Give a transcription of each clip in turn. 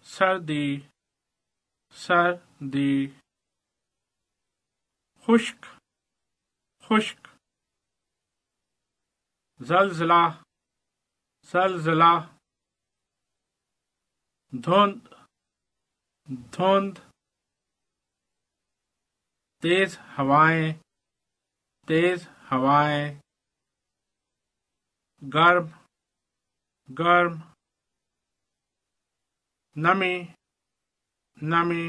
سردی سردی خشک خشک زلزلہ زلزلہ دھند دھند تیز ہوائیں تیز ہوائیں گرم گرم نمی نمی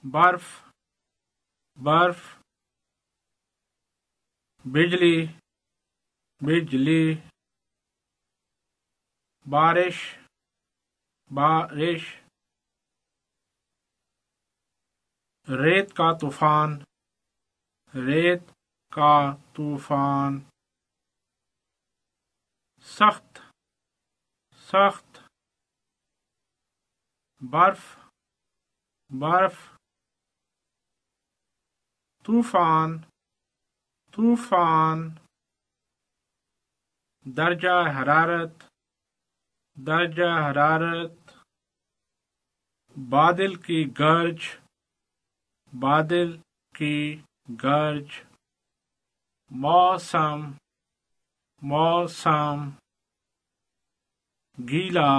برف برف بجلی بجلی بارش بارش ریت کا طوفان ریت کا طوفان سخت سخت برف برف طوفان طوفان درجہ حرارت درجہ حرارت بادل کی گرج بادل کی گرج موسم موسم گیلا